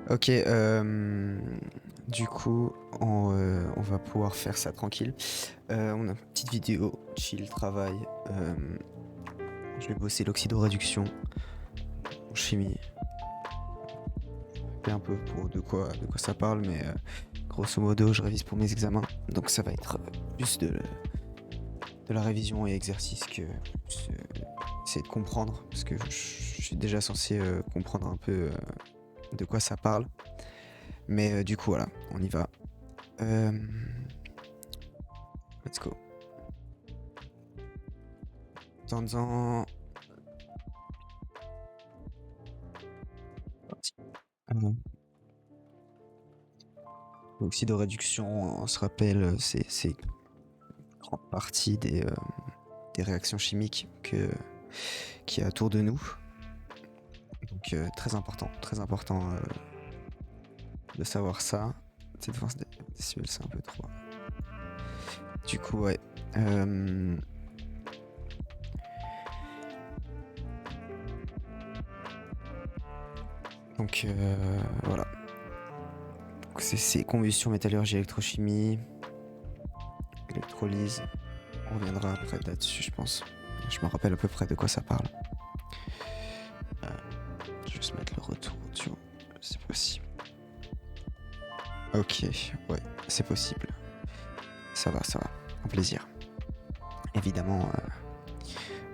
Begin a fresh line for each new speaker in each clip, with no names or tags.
Ok, du coup, on va pouvoir faire ça tranquille. On a une petite vidéo, chill, travail. Je vais bosser l'oxydoréduction en chimie. Je sais un peu pour de quoi ça parle, mais grosso modo, je révise pour mes examens. Donc ça va être plus de la révision et exercice que plus, essayer de comprendre, parce que je suis déjà censé comprendre un peu de quoi ça parle. Mais du coup, voilà, on y va. Euh, let's go. Dans l'oxydoréduction, on se rappelle, c'est une grande partie des réactions chimiques qu'il y a autour de nous. Donc très important de savoir ça. Cette force décibels, c'est un peu trop. Du coup, ouais. Donc voilà. C'est combustion, métallurgie, électrochimie, électrolyse. On reviendra après là-dessus, je pense. Je me rappelle à peu près de quoi ça parle. Je vais juste mettre le retour audio. C'est possible. Ok, ouais, c'est possible. Ça va. Un plaisir. Évidemment,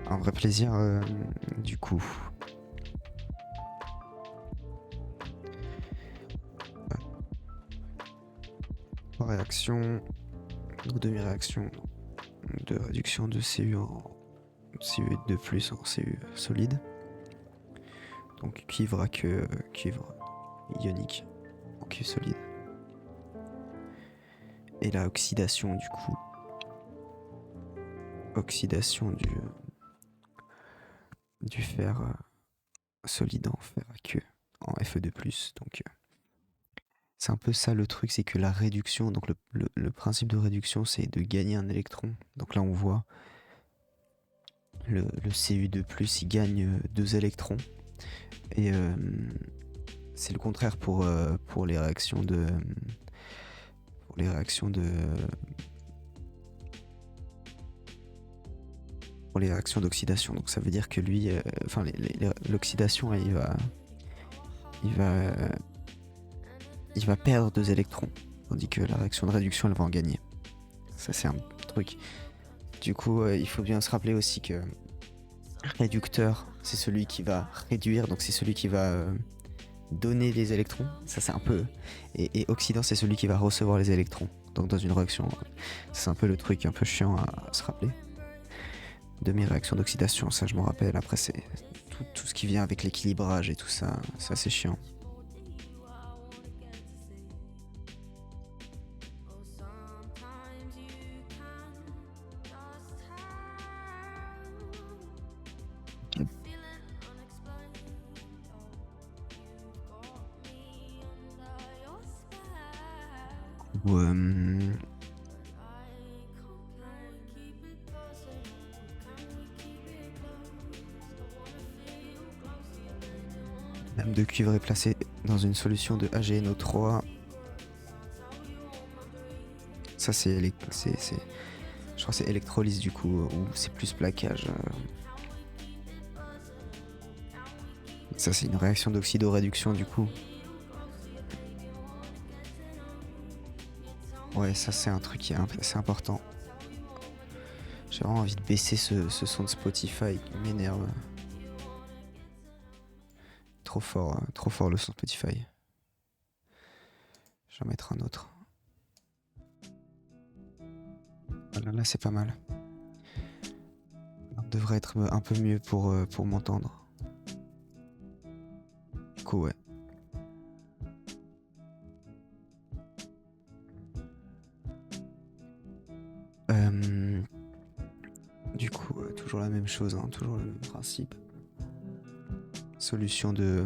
un vrai plaisir du coup. Réaction ou demi-réaction de réduction de Cu en Cu2+ en Cu solide. Donc cuivre ionique en Cu solide. Et la oxydation du coup. Oxydation du fer solide en fer aqueux en Fe2+. Donc c'est un peu ça le truc, c'est que la réduction, donc le principe de réduction, c'est de gagner un électron. Donc là on voit le Cu2+, il gagne 2 électrons. Et c'est le contraire pour les réactions de pour les réactions d'oxydation. Donc ça veut dire que lui, enfin l'oxydation, il va perdre 2 électrons, tandis que la réaction de réduction, elle va en gagner. Ça c'est un truc. Du coup, il faut bien se rappeler aussi que réducteur, c'est celui qui va réduire, donc c'est celui qui va donner les électrons. Ça c'est un peu. Et oxydant, c'est celui qui va recevoir les électrons. Donc dans une réaction, c'est un peu le truc un peu chiant à se rappeler. Demi-réaction d'oxydation, ça je m'en rappelle. Après, c'est tout ce qui vient avec l'équilibrage et tout ça, ça c'est chiant. Ou, lame de cuivre est placée dans une solution de AgNO3. Ça c'est je crois que c'est électrolyse du coup, ou c'est plus plaquage. Ça c'est une réaction d'oxydoréduction du coup. Ouais, ça c'est un truc qui est assez important. J'ai vraiment envie de baisser ce son de Spotify qui m'énerve. Trop fort le son Spotify. Je vais en mettre un autre. Voilà, là c'est pas mal. On devrait être un peu mieux pour m'entendre. Du coup, ouais. Du coup, toujours la même chose, hein, toujours le même principe. Solution de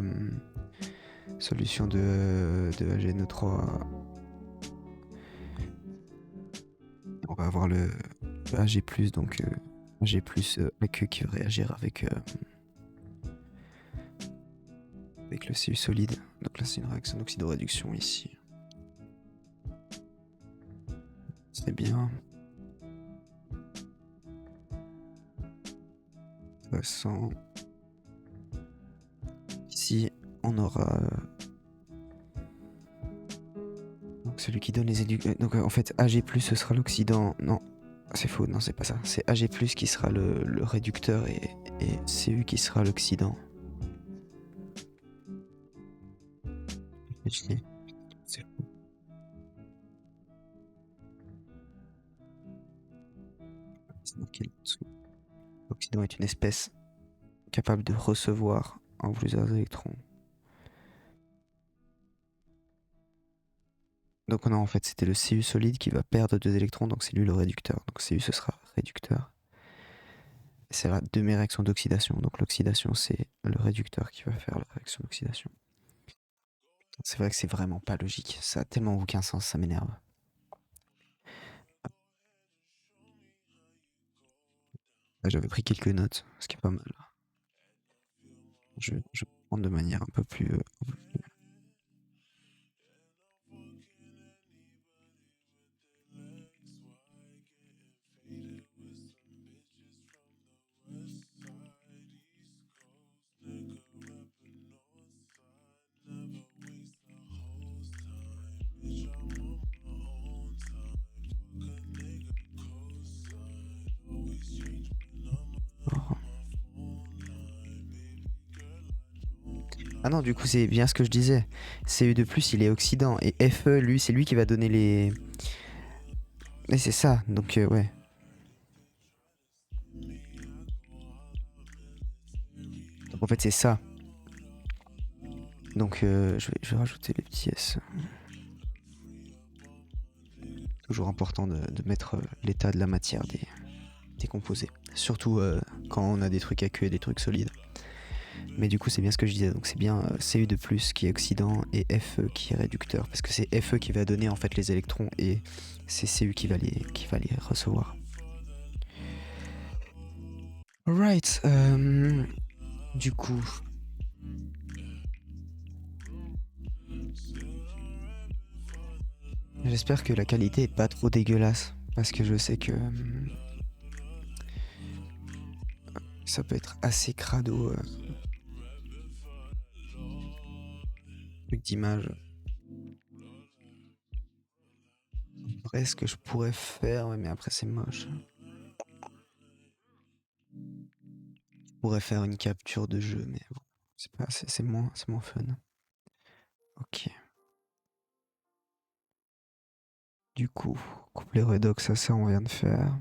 AgNO3. On va avoir le Ag+, donc Ag+, aqueux qui va réagir avec avec le Cu solide. Donc là c'est une réaction d'oxydoréduction ici. C'est bien. Passant. Ici on aura donc celui qui donne les éducateurs. Donc en fait Ag+ ce sera l'oxydant. Non, c'est faux, non c'est pas ça. C'est Ag+ qui sera le réducteur et Cu qui sera l'oxydant. C'est faux. C'est marqué là-dessous. L'oxydant est une espèce capable de recevoir en plusieurs électrons. Donc non, en fait c'était le Cu solide qui va perdre 2 électrons, donc c'est lui le réducteur. Donc Cu ce sera réducteur. C'est la demi-réaction d'oxydation. Donc l'oxydation c'est le réducteur qui va faire la réaction d'oxydation. C'est vrai que c'est vraiment pas logique. Ça a tellement aucun sens, ça m'énerve. J'avais pris quelques notes, ce qui est pas mal. Je vais prendre de manière un peu plus... Ah non, du coup, c'est bien ce que je disais. Cu2+, il est oxydant. Et Fe, lui, c'est lui qui va donner les... Mais c'est ça, donc ouais. Donc en fait, c'est ça. Donc je vais rajouter les petits S. Toujours important de mettre l'état de la matière des composés. Surtout quand on a des trucs aqueux et des trucs solides. Mais du coup, c'est bien ce que je disais. Donc c'est bien Cu2+ qui est oxydant et Fe qui est réducteur. Parce que c'est Fe qui va donner en fait les électrons et c'est Cu qui va les recevoir. Alright. Du coup... J'espère que la qualité est pas trop dégueulasse. Parce que je sais que... ça peut être assez crado. Truc d'image. Après, ce que je pourrais faire, ouais, mais après c'est moche. Je pourrais faire une capture de jeu, mais bon, c'est moins fun. Ok. Du coup, couplet redox, ça on vient de faire.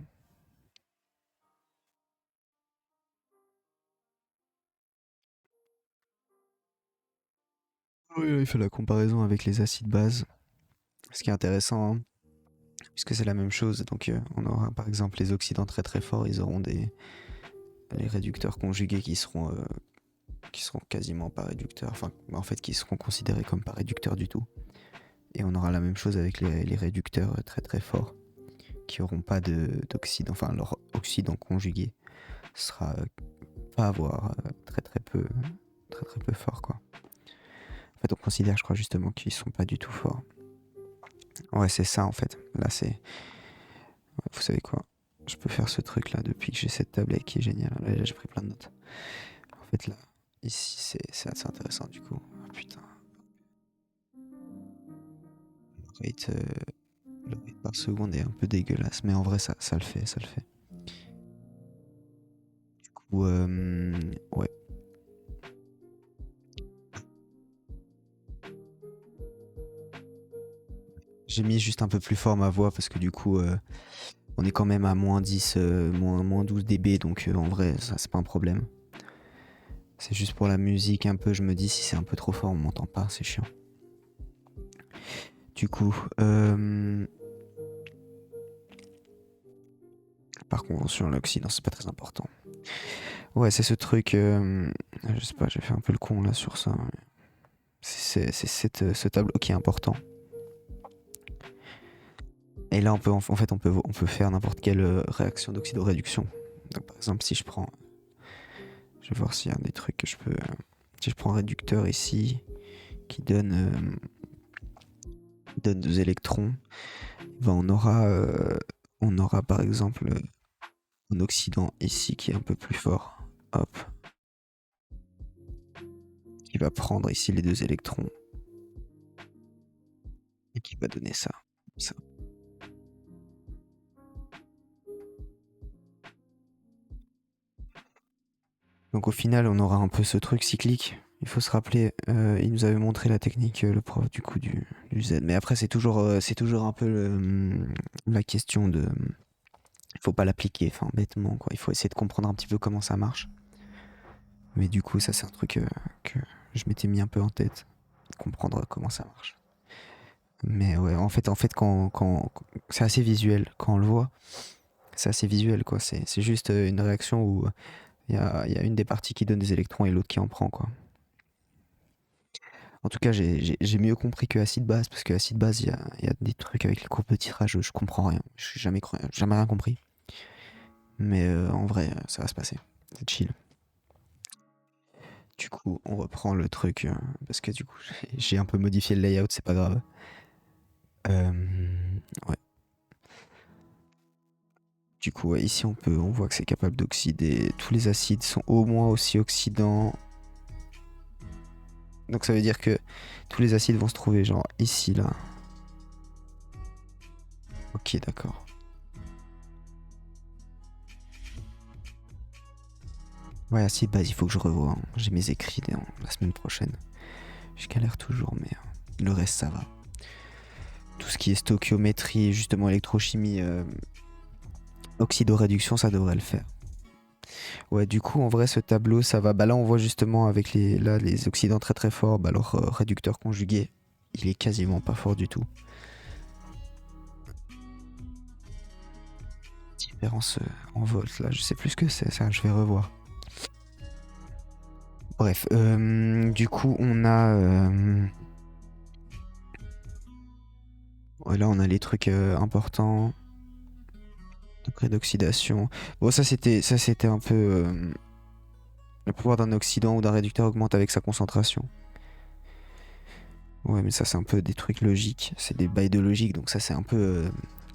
Oui, il fait la comparaison avec les acides bases. Ce qui est intéressant, hein, puisque c'est la même chose. Donc on aura par exemple les oxydants très très forts, ils auront les réducteurs conjugués qui seront quasiment pas réducteurs, enfin en fait qui seront considérés comme pas réducteurs du tout. Et on aura la même chose avec les réducteurs très très forts, qui auront pas d'oxydant, enfin leur oxydant conjugué sera pas avoir très très peu fort quoi. En fait on considère je crois justement qu'ils sont pas du tout forts. Ouais c'est ça en fait, là c'est... Vous savez quoi, je peux faire ce truc là depuis que j'ai cette tablette qui est géniale, là j'ai pris plein de notes. En fait là, ici c'est assez intéressant du coup. Oh putain. Le rate par seconde est un peu dégueulasse, mais en vrai ça le fait, ça le fait. Du coup, ouais. J'ai mis juste un peu plus fort ma voix parce que du coup, on est quand même à moins 10, moins 12 dB, donc en vrai, ça c'est pas un problème. C'est juste pour la musique un peu, je me dis si c'est un peu trop fort, on m'entend pas, c'est chiant. Du coup, par convention, l'oxydant, c'est pas très important. Ouais, c'est ce truc, je sais pas, j'ai fait un peu le con là sur ça. C'est ce tableau qui est important. Et là, on peut faire n'importe quelle réaction d'oxydoréduction. Donc, par exemple, si je prends, je vais voir s'il y a des trucs que je peux Si je prends un réducteur ici, qui donne 2 électrons, ben on aura par exemple un oxydant ici qui est un peu plus fort. Hop. Qui va prendre ici les 2 électrons. Et qui va donner ça. Ça. Donc au final, on aura un peu ce truc cyclique. Il faut se rappeler, il nous avait montré la technique, le prof du coup du Z. Mais après, c'est toujours un peu la question de... Il faut pas l'appliquer, enfin bêtement quoi. Il faut essayer de comprendre un petit peu comment ça marche. Mais du coup, ça c'est un truc que je m'étais mis un peu en tête, de comprendre comment ça marche. Mais ouais, en fait quand c'est assez visuel quand on le voit. C'est assez visuel quoi. C'est juste une réaction où il y a une des parties qui donne des électrons et l'autre qui en prend quoi. En tout cas, j'ai mieux compris que acide base parce que acide base, il y a des trucs avec les courbes de tirage, je comprends rien. Je jamais rien compris. Mais en vrai, ça va se passer. C'est chill. Du coup, on reprend le truc parce que du coup, j'ai un peu modifié le layout, c'est pas grave. Ouais. Du coup, ouais, ici on voit que c'est capable d'oxyder. Tous les acides sont au moins aussi oxydants. Donc ça veut dire que tous les acides vont se trouver genre ici là. Ok, d'accord. Ouais, acide base, il faut que je revoie, hein. J'ai mes écrits la semaine prochaine. Je galère toujours, mais le reste ça va. Tout ce qui est stoichiométrie, justement électrochimie, oxydoréduction, ça devrait le faire. Ouais, du coup, en vrai, ce tableau, ça va. Bah là, on voit justement avec les oxydants très très forts. Bah alors, réducteur conjugué, il est quasiment pas fort du tout. Différence en volts, là, je sais plus ce que c'est, ça, je vais revoir. Bref, du coup, on a. Ouais, là, on a les trucs importants. Degré d'oxydation. Bon, ça, c'était un peu. Le pouvoir d'un oxydant ou d'un réducteur augmente avec sa concentration. Ouais, mais ça, c'est un peu des trucs logiques. C'est des bails de logique, donc ça, c'est un peu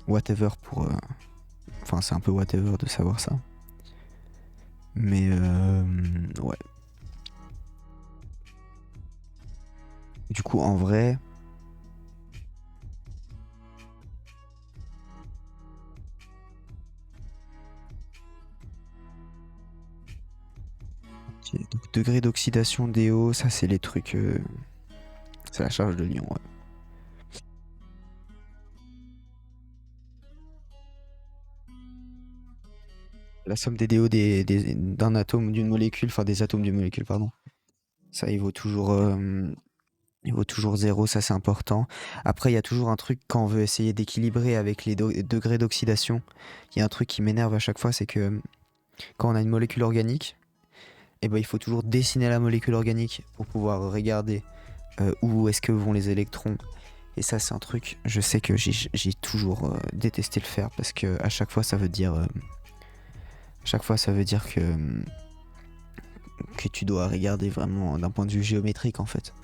whatever pour. Enfin, c'est un peu whatever de savoir ça. Mais ouais. Du coup, en vrai. Ok, donc, degré d'oxydation DO, ça, c'est les trucs. C'est la charge de Lyon, ouais. La somme des DO d'un atome d'une molécule, enfin des atomes d'une molécule, pardon. Ça, il vaut toujours 0, ça c'est important. Après, il y a toujours un truc quand on veut essayer d'équilibrer avec les degrés d'oxydation. Il y a un truc qui m'énerve à chaque fois, c'est que quand on a une molécule organique, eh ben, il faut toujours dessiner la molécule organique pour pouvoir regarder où est-ce que vont les électrons. Et ça, c'est un truc, je sais que j'ai toujours détesté le faire parce que à chaque fois, ça veut dire, que tu dois regarder vraiment d'un point de vue géométrique en fait.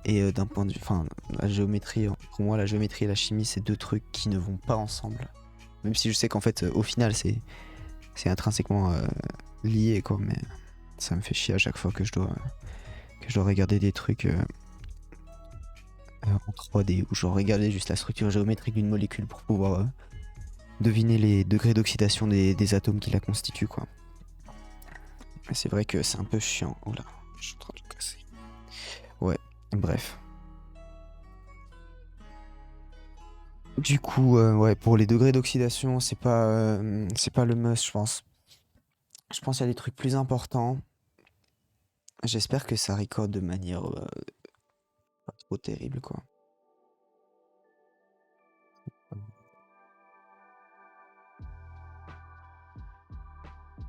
Et d'un point de vue. Enfin, la géométrie, pour moi, la géométrie et la chimie, c'est deux trucs qui ne vont pas ensemble. Même si je sais qu'en fait, au final, c'est intrinsèquement lié, quoi. Mais ça me fait chier à chaque fois que je dois regarder des trucs en 3D, où je dois regarder juste la structure géométrique d'une molécule pour pouvoir deviner les degrés d'oxydation des atomes qui la constituent, quoi. Mais c'est vrai que c'est un peu chiant. Oh là, je suis en train de le casser. Ouais, bref. Du coup, ouais, pour les degrés d'oxydation, c'est pas le must, je pense. Je pense qu'il y a des trucs plus importants. J'espère que ça record de manière pas trop terrible, quoi.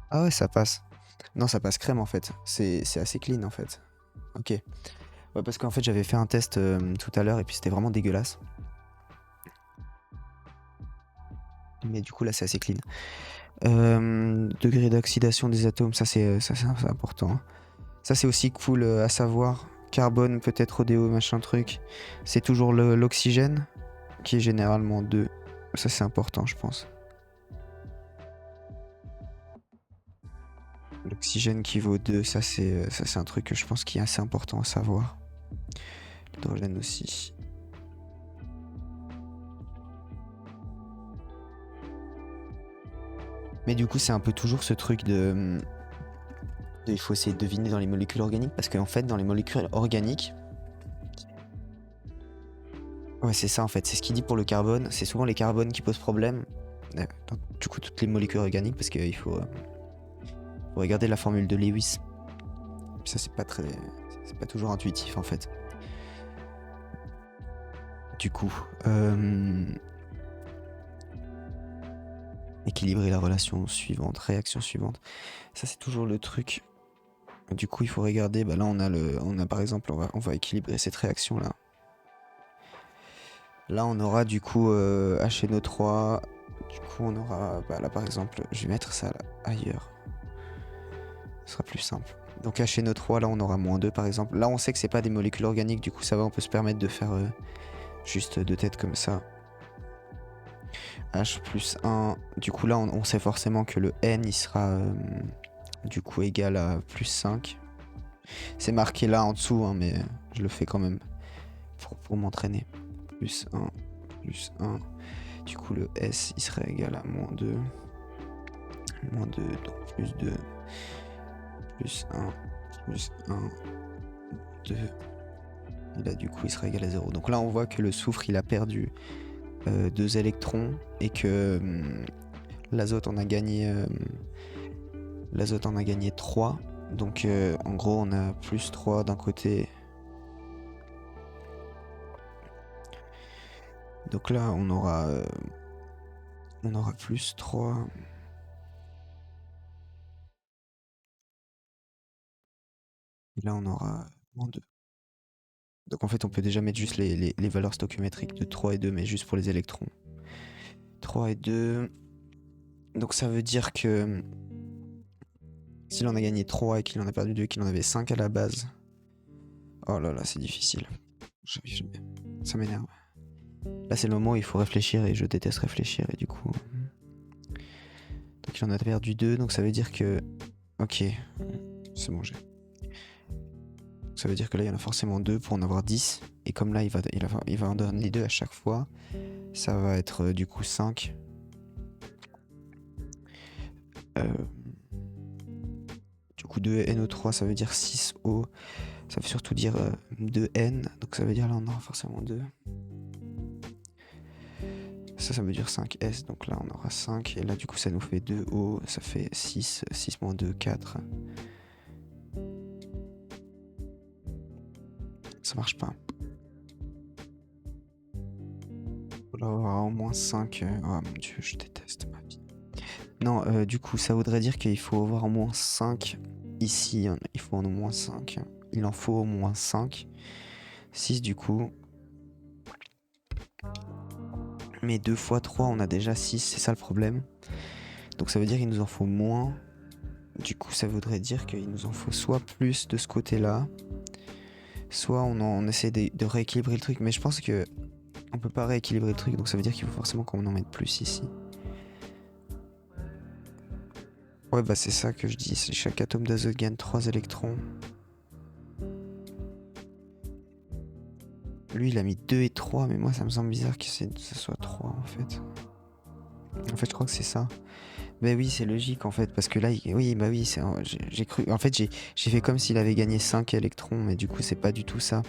Ah ouais, ça passe. Non, ça passe crème en fait. C'est assez clean en fait. Ok. Ouais, parce qu'en fait, j'avais fait un test tout à l'heure et puis c'était vraiment dégueulasse. Mais du coup, là, c'est assez clean. Degré d'oxydation des atomes, ça c'est important. Ça c'est aussi cool à savoir. Carbone, peut-être ODO, machin truc. C'est toujours l'oxygène, qui est généralement 2. Ça c'est important, je pense. L'oxygène qui vaut 2, ça c'est un truc que je pense qui est assez important à savoir. L'hydrogène aussi. Mais du coup c'est un peu toujours ce truc de il faut essayer de deviner dans les molécules organiques, parce qu'en fait dans les molécules organiques, ouais c'est ça en fait, c'est ce qu'il dit pour le carbone, c'est souvent les carbones qui posent problème, dans, du coup toutes les molécules organiques, parce qu'il faut regarder la formule de Lewis. Ça c'est pas toujours intuitif en fait. Du coup, équilibrer la relation suivante, réaction suivante, ça c'est toujours le truc. Du coup il faut regarder, bah là on a par exemple, on va équilibrer cette réaction là. Là on aura du coup HNO3, du coup on aura, bah là par exemple, je vais mettre ça là, ailleurs. Ce sera plus simple. Donc HNO3, là on aura -2 par exemple. Là on sait que c'est pas des molécules organiques, du coup ça va, on peut se permettre de faire juste deux têtes comme ça. H plus 1, du coup là on sait forcément que le N il sera du coup égal à plus 5. C'est marqué là en dessous, hein, mais je le fais quand même pour m'entraîner. Plus 1, plus 1. Du coup le S il serait égal à -2. -2, donc plus 2. Plus 1, plus 1, 2. Et là du coup il sera égal à 0. Donc là on voit que le soufre il a perdu 2 électrons et que l'azote en a gagné 3. Donc en gros on a plus 3 d'un côté. Donc là on aura plus 3. Et là on aura -2. Donc en fait on peut déjà mettre juste les valeurs stoichiométriques de 3 et 2, mais juste pour les électrons. 3 et 2. Donc ça veut dire que s'il en a gagné 3 et qu'il en a perdu 2, qu'il en avait 5 à la base. Oh là là, c'est difficile. J'arrive jamais. Ça m'énerve. Là c'est le moment où il faut réfléchir et je déteste réfléchir et du coup... Donc il en a perdu 2, donc ça veut dire que... Ok, c'est bon, j'ai... Ça veut dire que là il y en a forcément 2 pour en avoir 10. Et comme là il va en donner 2 à chaque fois, ça va être du coup 5. Du coup 2NO3 ça veut dire 6O. Ça veut surtout dire 2N. Donc ça veut dire là on aura forcément 2. Ça veut dire 5S. Donc là on aura 5. Et là du coup ça nous fait 2O. Ça fait 6. 6 moins 2, 4. Ça marche pas. Là on aura au moins 5. Oh mon dieu, je déteste ma vie. Non, du coup ça voudrait dire qu'il faut avoir au moins 5. Ici, il faut en au moins 5. Il en faut au moins 5. 6 du coup. Mais 2 fois 3, on a déjà 6, c'est ça le problème. Donc ça veut dire qu'il nous en faut moins. Du coup, ça voudrait dire qu'il nous en faut soit plus de ce côté-là, soit on essaie de rééquilibrer le truc. Mais je pense que on peut pas rééquilibrer le truc, donc ça veut dire qu'il faut forcément qu'on en mette plus ici. Ouais, bah c'est ça que je dis. Chaque atome d'azote gagne 3 électrons. Lui, il a mis 2 et 3, mais moi, ça me semble bizarre que ça soit 3, en fait. En fait, je crois que c'est ça. Bah oui, c'est logique, en fait, parce que là, oui, bah oui, j'ai cru... En fait, j'ai fait comme s'il avait gagné 5 électrons, mais du coup, c'est pas du tout ça.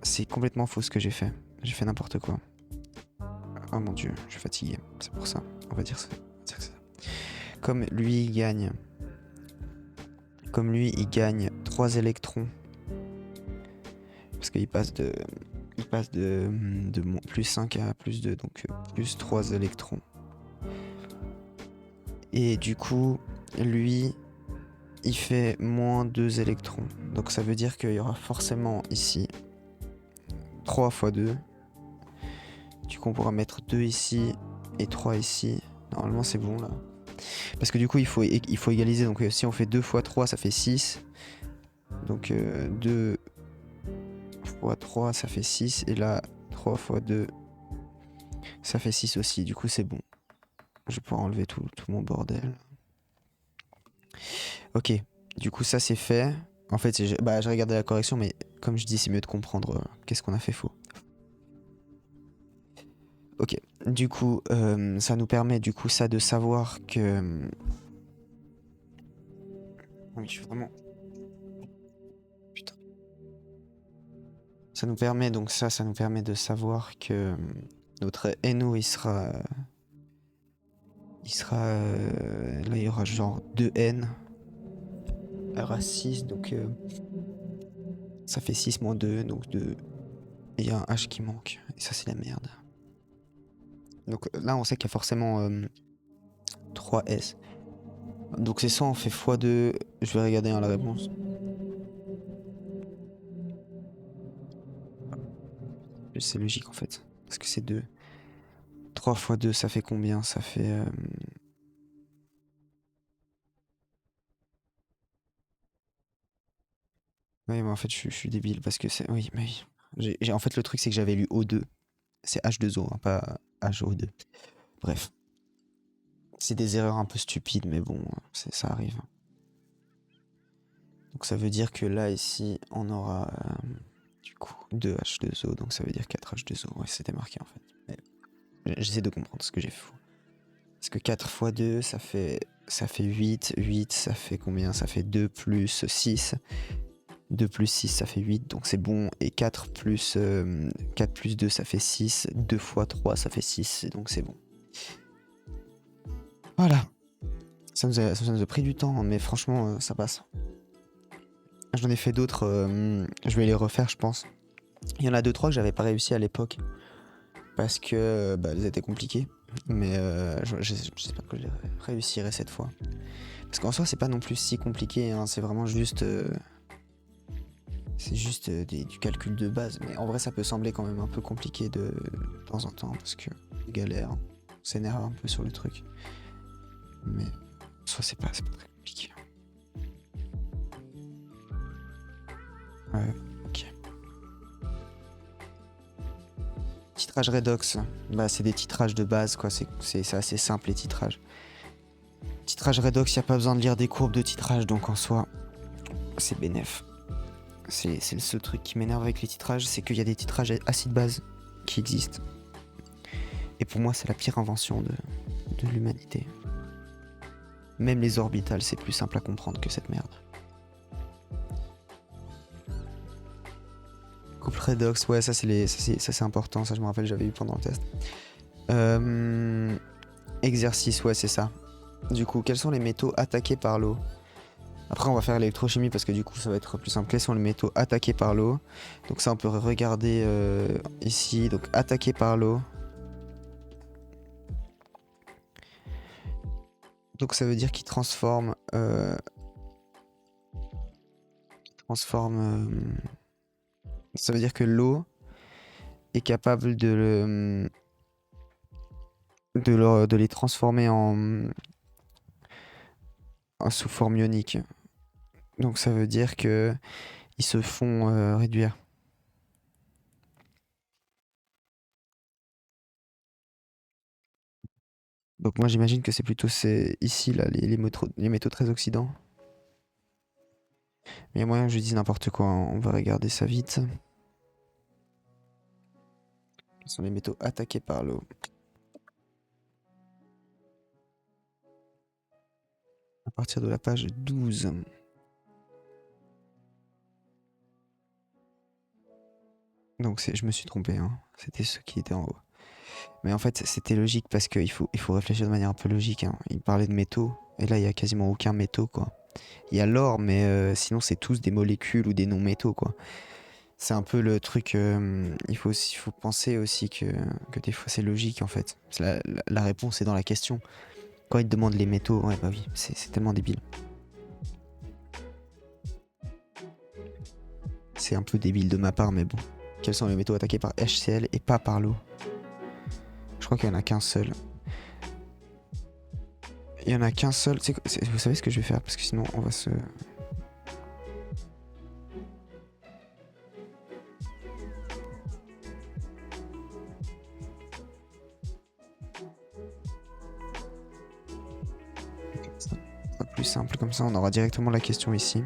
C'est complètement faux ce que j'ai fait. J'ai fait n'importe quoi. Oh mon dieu, je suis fatigué. C'est pour ça. On va dire ça. Comme lui, il gagne... Comme lui, il gagne 3 électrons. Parce qu'il passe de plus 5 à plus 2, donc plus 3 électrons. Et du coup, lui, il fait moins 2 électrons. Donc ça veut dire qu'il y aura forcément ici 3 fois 2. Du coup, on pourra mettre 2 ici et 3 ici. Normalement, c'est bon là. Parce que du coup, il faut égaliser. Donc si on fait 2 fois 3, ça fait 6. Donc 2 fois 3, ça fait 6. Et là, 3 fois 2, ça fait 6 aussi. Du coup, c'est bon. Je vais pouvoir enlever tout mon bordel. Ok. Du coup, ça, c'est fait. En fait, j'ai regardé la correction, mais comme je dis, c'est mieux de comprendre qu'est-ce qu'on a fait faux. Ok. Du coup, ça nous permet du coup ça de savoir que... Oui, je suis vraiment... Putain. Ça nous permet donc ça nous permet de savoir que notre NO là il y aura genre 2N. Il y aura 6 donc ça fait 6 moins 2 donc 2. Et il y a un H qui manque et ça c'est la merde. Donc là on sait qu'il y a forcément 3S. Donc c'est ça on fait x2. Je vais regarder la réponse. C'est logique en fait. Parce que c'est 2. 3 fois 2 ça fait combien? Ça fait... Oui, mais en fait, je suis débile parce que c'est. Oui, mais oui. En fait, le truc, c'est que j'avais lu O2. C'est H2O, hein, pas HO2. Bref. C'est des erreurs un peu stupides, mais bon, ça arrive. Donc, ça veut dire que là, ici, on aura du coup 2 H2O. Donc, ça veut dire 4 H2O. Ouais, c'était marqué en fait. Mais j'essaie de comprendre ce que j'ai fait. Parce que 4 fois 2, ça fait 8. 8, ça fait combien? Ça fait 2 plus 6. 2 plus 6 ça fait 8 donc c'est bon et 4 plus 2 ça fait 6, 2 fois 3 ça fait 6 donc c'est bon. Voilà. Ça nous a pris du temps mais franchement ça passe. J'en ai fait d'autres, je vais les refaire je pense. Il y en a 2-3 que j'avais pas réussi à l'époque parce que elles étaient compliquées mais j'espère que je les réussirai cette fois. Parce qu'en soi c'est pas non plus si compliqué hein, c'est vraiment juste... C'est juste du calcul de base, mais en vrai ça peut sembler quand même un peu compliqué de temps en temps parce que galère, on s'énerve un peu sur le truc. Mais soit c'est pas très compliqué. Ouais, ok. Titrage redox, bah c'est des titrages de base quoi, c'est assez simple les titrages. Titrage redox, y a pas besoin de lire des courbes de titrage donc en soi c'est bénef. C'est le seul truc qui m'énerve avec les titrages, c'est qu'il y a des titrages acide base qui existent. Et pour moi, c'est la pire invention de l'humanité. Même les orbitales, c'est plus simple à comprendre que cette merde. Couple redox, ouais, ça c'est important, ça je me rappelle, j'avais eu pendant le test. Exercice, ouais, c'est ça. Du coup, quels sont les métaux attaqués par l'eau? Après, on va faire l'électrochimie parce que du coup, ça va être plus simple. Quels sont les métaux attaqués par l'eau? Donc ça, on peut regarder ici. Donc, attaqués par l'eau. Donc ça veut dire qu'ils transforment... ça veut dire que l'eau est capable de les transformer sous forme ionique. Donc ça veut dire que ils se font réduire. Donc moi j'imagine que c'est plutôt ici là les métaux très oxydants. Mais il y a moyen que je dise n'importe quoi, hein. On va regarder ça vite. Quels sont les métaux attaqués par l'eau? À partir de la page 12. Donc je me suis trompé, hein. C'était ceux qui étaient en haut. Mais en fait c'était logique parce qu'il faut réfléchir de manière un peu logique, hein. Il parlait de métaux, et là il y a quasiment aucun métaux quoi. Il y a l'or, mais sinon c'est tous des molécules ou des non-métaux quoi. C'est un peu le truc. Il faut penser aussi que des fois c'est logique en fait. La réponse est dans la question. Quand ils te demandent les métaux, ouais bah oui, c'est tellement débile. C'est un peu débile de ma part, mais bon. Quels sont les métaux attaqués par HCl et pas par l'eau? Je crois qu'il y en a qu'un seul. Il y en a qu'un seul. Vous savez ce que je vais faire parce que sinon on va se. Ça sera plus simple comme ça, on aura directement la question ici.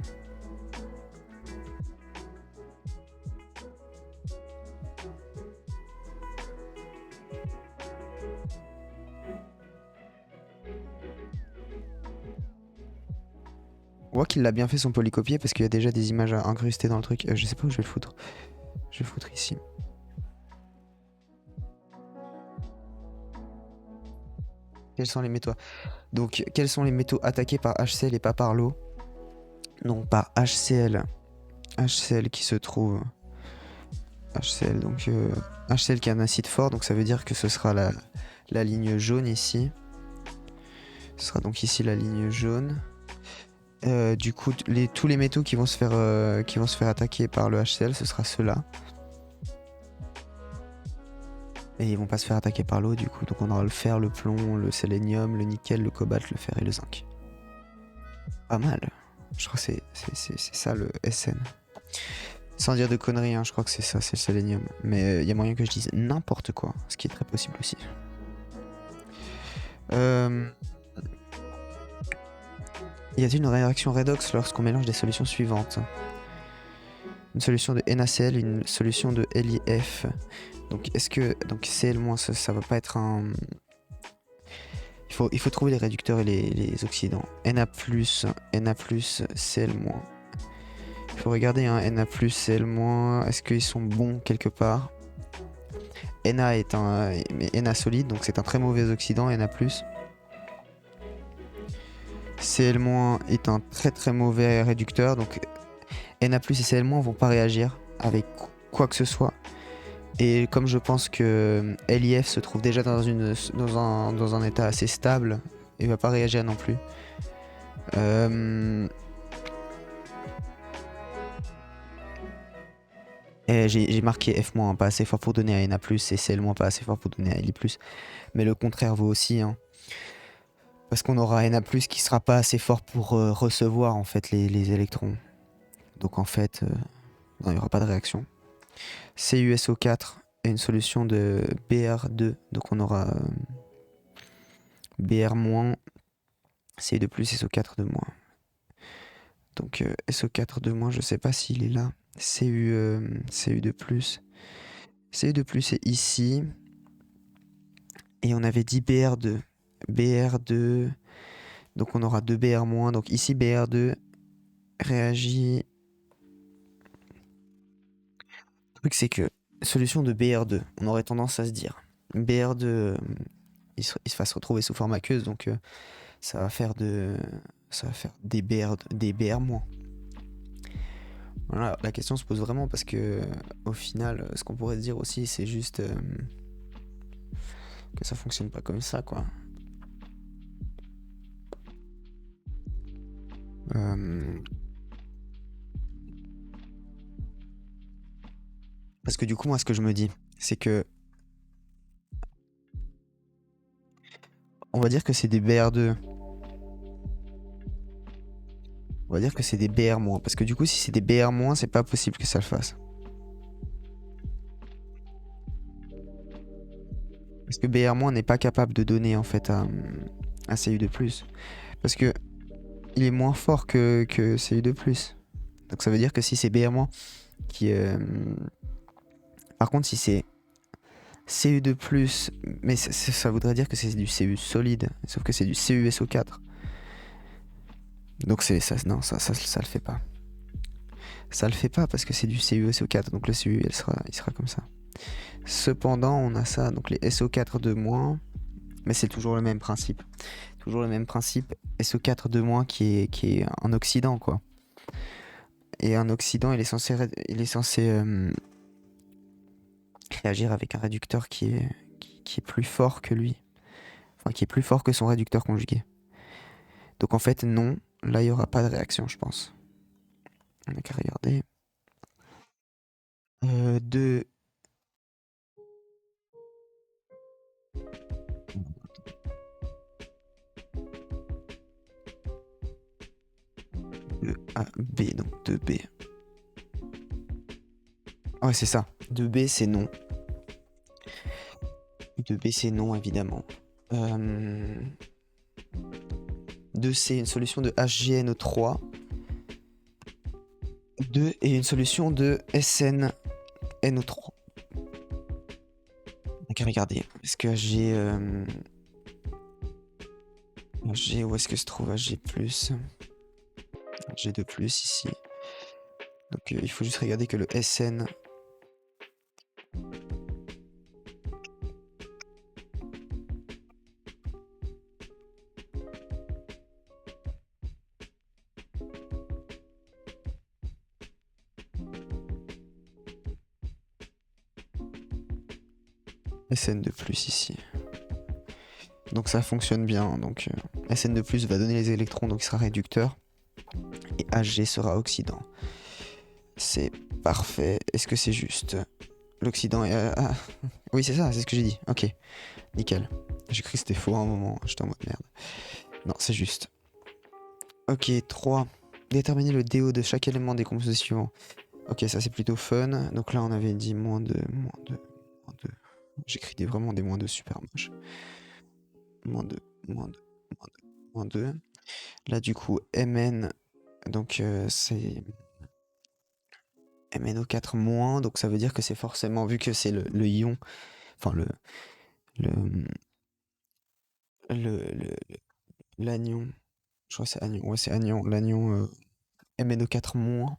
On voit qu'il a bien fait son polycopier parce qu'il y a déjà des images incrustées dans le truc. Je sais pas où je vais le foutre. Je vais le foutre ici. Quels sont les métaux? Donc, quels sont les métaux attaqués par HCl et pas par l'eau? Donc, par HCl. HCl qui se trouve. HCl, donc. HCl qui est un acide fort, donc ça veut dire que ce sera la ligne jaune ici. Ce sera donc ici la ligne jaune. Du coup, tous les métaux qui vont se faire attaquer par le HCl, ce sera ceux-là. Et ils vont pas se faire attaquer par l'eau du coup. Donc on aura le fer, le plomb, le sélénium, le nickel, le cobalt, le fer et le zinc. Pas mal. Je crois que c'est ça le SN. Sans dire de conneries, hein, je crois que c'est ça, c'est le sélénium. Mais il y a moyen que je dise n'importe quoi, ce qui est très possible aussi. Y a-t-il une réaction redox lorsqu'on mélange des solutions suivantes? Une solution de NaCl, une solution de LiF. Donc est-ce que donc Cl- ça va pas être un. Il faut trouver les réducteurs et les oxydants. Na+, Cl-. Il faut regarder Na+, Cl-. Est-ce qu'ils sont bons quelque part? Na est Na solide, donc c'est un très mauvais oxydant, Na+. Cl- est un très très mauvais réducteur, donc Na+ et Cl- vont pas réagir avec quoi que ce soit. Et comme je pense que LiF se trouve déjà dans un état assez stable, il va pas réagir non plus. Et j'ai marqué F-, pas assez fort pour donner à Na+, et Cl- pas assez fort pour donner à Li+. Mais le contraire vaut aussi, hein. Parce qu'on aura Na+, qui sera pas assez fort pour recevoir en fait les électrons. Donc en fait, non, il n'y aura pas de réaction. CuSO4 est une solution de Br2, donc on aura Br-, Cu2+, SO4 de moins. Donc SO4 de moins, je sais pas s'il est là. Cu2+. Cu2+ est ici. Et on avait dit Br2. Br2. Donc on aura 2 Br-. Donc ici Br2 réagit. Le truc c'est que solution de Br2, on aurait tendance à se dire Br2 il va se retrouver sous forme aqueuse, donc ça va faire des Br-. Voilà, la question se pose vraiment parce que au final, ce qu'on pourrait dire aussi, c'est juste que ça fonctionne pas comme ça, quoi. Parce que du coup, moi, ce que je me dis, c'est que on va dire que c'est des Br2. On va dire que c'est des Br-, parce que du coup, si c'est des Br-, c'est pas possible que ça le fasse. Parce que Br- n'est pas capable de donner en fait à Cu2+. Parce que il est moins fort que Cu2+. Donc ça veut dire que si c'est Br- qui... Par contre, si c'est Cu2+, mais ça voudrait dire que c'est du Cu solide, sauf que c'est du CuSO4. Donc ça, non, ça le fait pas. Ça le fait pas parce que c'est du CuSO4, donc le Cu il sera comme ça. Cependant, on a ça, donc les SO4 de moins, mais c'est toujours le même principe. Toujours le même principe, SO4 de moins qui est un oxydant, quoi. Et un oxydant, il est censé réagir avec un réducteur qui est plus fort que lui. Enfin, qui est plus fort que son réducteur conjugué. Donc en fait, non, là, il n'y aura pas de réaction, je pense. On n'a qu'à regarder. De... 2B. Ouais, c'est ça. 2B, c'est non. 2B, c'est non, évidemment. 2C, une solution de HGNO3. 2 et une solution de SnNO3. Donc regardez, est-ce que HG... HG, où est-ce que se trouve HG+, HG2+, ici. Donc il faut juste regarder que le SN... SN2+, ici. Donc ça fonctionne bien. Donc SN2+ va donner les électrons, donc il sera réducteur. Et Hg sera oxydant. C'est parfait. Est-ce que c'est juste? L'oxydant est... Ah. Oui, c'est ça, c'est ce que j'ai dit. Ok, nickel. J'ai cru que c'était faux à un moment. J'étais en mode merde. Non, c'est juste. Ok, 3. Déterminer le DO de chaque élément des composés suivants. Ok, ça c'est plutôt fun. Donc là, on avait dit -2, -2. J'écris vraiment des -2 super moches. -2, -2, -2. Là, du coup, Mn, donc c'est MnO4-, donc ça veut dire que c'est forcément, vu que c'est le ion, enfin l'anion, je crois que c'est anion, ouais, c'est anion, l'anion MnO4-.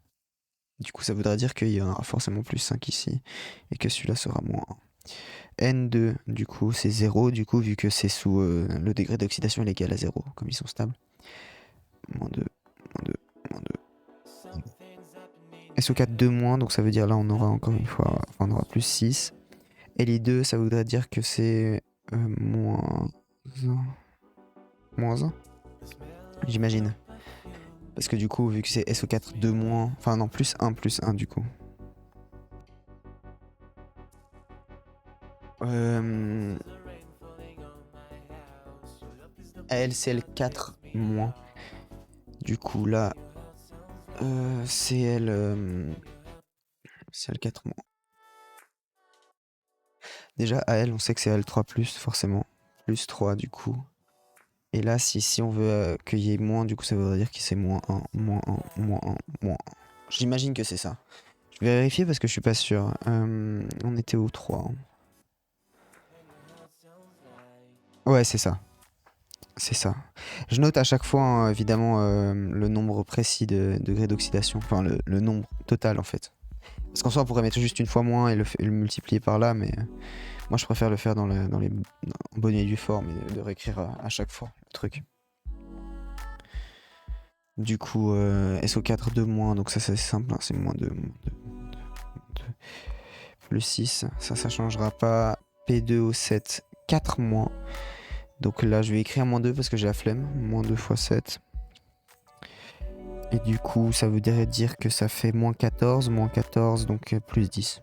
Du coup, ça voudrait dire qu'il y en aura forcément +5 ici, et que celui-là sera -1. N2, du coup, c'est 0, du coup, vu que c'est sous le degré d'oxydation est égal à 0, comme ils sont stables. -2, -2, -2. SO4 2-, donc ça veut dire là on aura encore une fois, enfin on aura +6. Li2, ça voudrait dire que c'est -1. -1, j'imagine. Parce que du coup, vu que c'est SO4 2-, enfin non, +1 du coup. AlCl4-. Du coup là, Cl4-. Déjà Al, on sait que c'est Al3+, forcément. +3 du coup. Et là, si on veut qu'il y ait moins, du coup ça voudrait dire que c'est -1, -1, -1, -1. J'imagine que c'est ça. Je vais vérifier parce que je suis pas sûr. On était au 3. Ouais, c'est ça. C'est ça. Je note à chaque fois, hein, évidemment, le nombre précis de degrés d'oxydation. Enfin, le nombre total, en fait. Parce qu'en soi, on pourrait mettre juste une fois moins et le multiplier par là, mais moi, je préfère le faire dans les en bonne et due forme et de réécrire à chaque fois le truc. Du coup, SO4 2-, donc ça, c'est simple, hein, c'est -2, +6, ça changera pas. P2O7, 4-. Donc là, je vais écrire -2 parce que j'ai la flemme. -2 x 7. Et du coup, ça voudrait dire que ça fait -14, donc +10.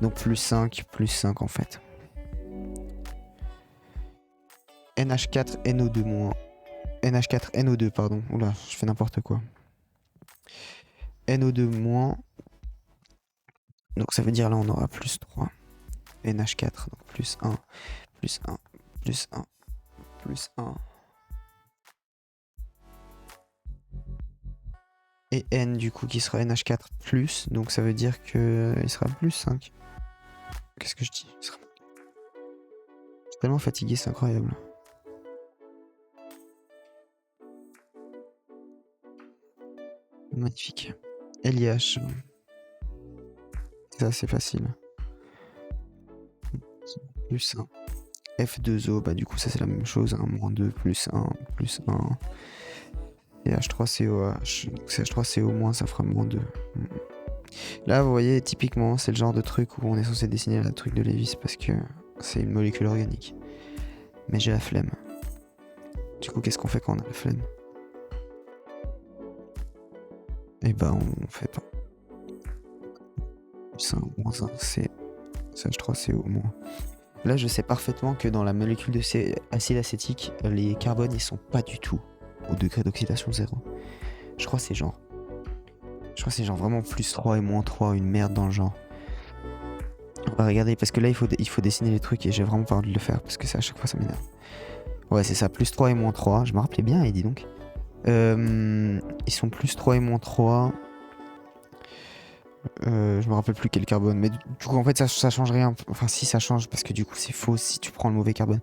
Donc +5 en fait. NH4NO2-. NH4NO2, pardon. Oula, je fais n'importe quoi. NO2-. Donc ça veut dire là, on aura +3. NH4, donc +1, +1, +1, +1. Et N du coup qui sera NH4+, donc ça veut dire que il sera +5. Qu'est-ce que je dis? Je suis tellement fatigué, c'est incroyable. Magnifique. LIH. Ça c'est facile. +1. F2O, bah du coup ça c'est la même chose, hein, -2, +1, +1. Et H3COH, donc c'est H3CO-, ça fera -2. Là vous voyez, typiquement c'est le genre de truc où on est censé dessiner le truc de Lewis parce que c'est une molécule organique. Mais j'ai la flemme. Du coup qu'est-ce qu'on fait quand on a la flemme? Et bah on fait pas. +1, -1, c'est H3CO-. Là je sais parfaitement que dans la molécule de acide acétique, les carbones ils sont pas du tout au degré d'oxydation 0. Je crois que c'est genre Je crois que c'est genre vraiment plus 3 et moins 3, une merde dans le genre. On va regarder parce que là il faut dessiner les trucs et j'ai vraiment pas envie de le faire parce que ça à chaque fois ça m'énerve. Ouais c'est ça, plus 3 et moins 3. Je me rappelais bien et dis donc. Ils sont plus 3 et moins 3. Je me rappelle plus quel carbone. Mais du coup en fait ça change rien. Enfin si ça change parce que du coup c'est faux si tu prends le mauvais carbone.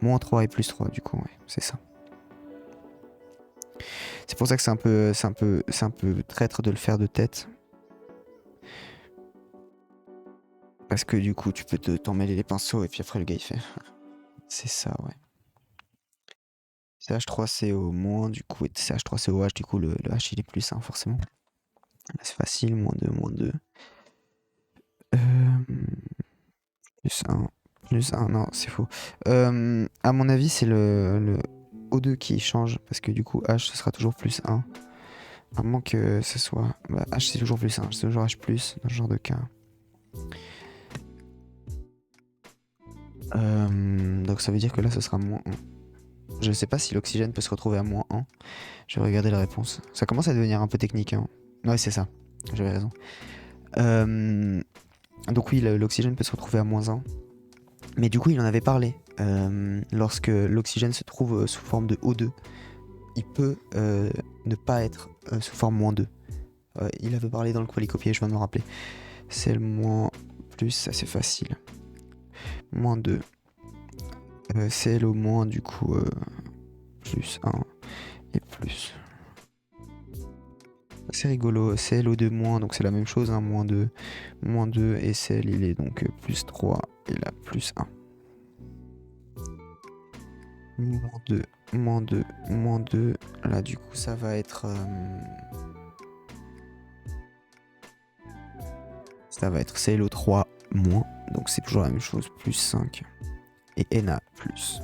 Moins 3 et plus 3 du coup ouais c'est ça. C'est pour ça que c'est un peu traître de le faire de tête. Parce que du coup tu peux t'en mêler les pinceaux et puis après le gars il fait. C'est ça ouais. CH3CO moins du coup et CH3COH du coup le H il est plus 1 forcément. Là c'est facile, moins 2, moins 2. Plus 1, plus 1, non c'est faux. À mon avis c'est le O2 qui change parce que du coup H ce sera toujours plus 1. À moins que ce soit... Bah, H c'est toujours plus 1, c'est toujours H+, dans ce genre de cas. Donc ça veut dire que là ce sera moins 1. Je sais pas si l'oxygène peut se retrouver à moins 1. Je vais regarder la réponse. Ça commence à devenir un peu technique. Hein. Ouais c'est ça, j'avais raison. Donc oui l'oxygène peut se retrouver à moins 1. Mais du coup il en avait parlé. Lorsque l'oxygène se trouve sous forme de O2, il peut ne pas être sous forme moins 2. Il avait parlé dans le polycopier, je viens de me rappeler. C'est le moins plus, ça c'est facile. Moins 2. C'est le moins du coup plus 1 et plus. C'est rigolo, CL au 2 moins, donc c'est la même chose, hein, moins 2 et CL il est donc plus 3 et là plus 1. Moins 2, moins 2, moins 2, là du coup ça va être... ça va être ClO3 moins, donc c'est toujours la même chose, plus 5 et Na plus.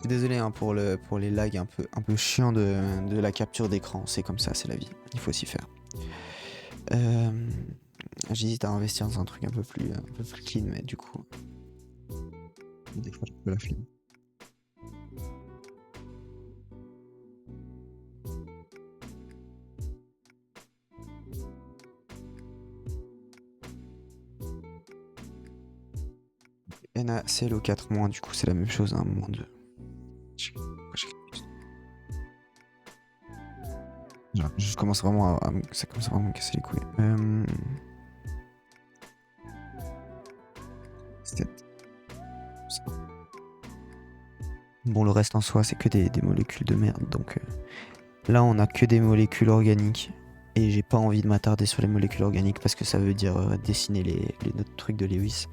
Désolé hein, pour les lags un peu chiants de la capture d'écran, c'est comme ça, c'est la vie, il faut s'y faire. J'hésite à investir dans un truc un peu plus clean, mais du coup, des fois je peux la flemme. NaClO4-, du coup c'est la même chose, hein, moins 2. Je commence vraiment ça commence vraiment à me casser les couilles. 7. Bon, le reste en soi, c'est que des molécules de merde. Donc là, on a que des molécules organiques. Et j'ai pas envie de m'attarder sur les molécules organiques parce que ça veut dire dessiner les trucs de Lewis.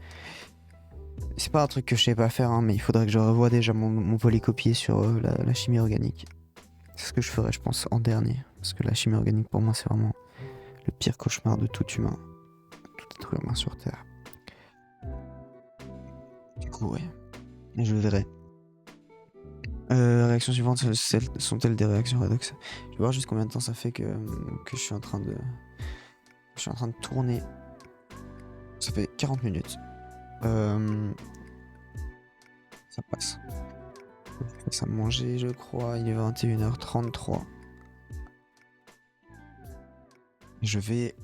C'est pas un truc que je sais pas faire, hein, mais il faudrait que je revoie déjà mon polycopier sur la chimie organique. C'est ce que je ferais, je pense, en dernier. Parce que la chimie organique, pour moi, c'est vraiment le pire cauchemar de tout humain. Tout être humain sur Terre. Du coup, ouais. Je verrai. Réactions suivantes sont-elles des réactions redox? Je vais voir juste combien de temps ça fait que je suis en train de... Je suis en train de tourner. Ça fait 40 minutes. Ça passe. Je fais ça manger, je crois. Il est 21h33. Je vais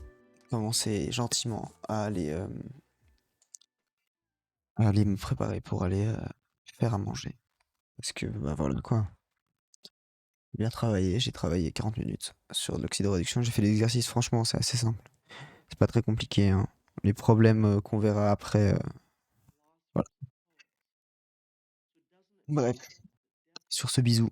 commencer gentiment à aller me préparer pour aller faire à manger. Parce que, bah voilà quoi. Bien travaillé, j'ai travaillé 40 minutes sur l'oxydoréduction. J'ai fait l'exercice, franchement, c'est assez simple. C'est pas très compliqué. Hein. Les problèmes qu'on verra après. Voilà. Bref, sur ce bisou.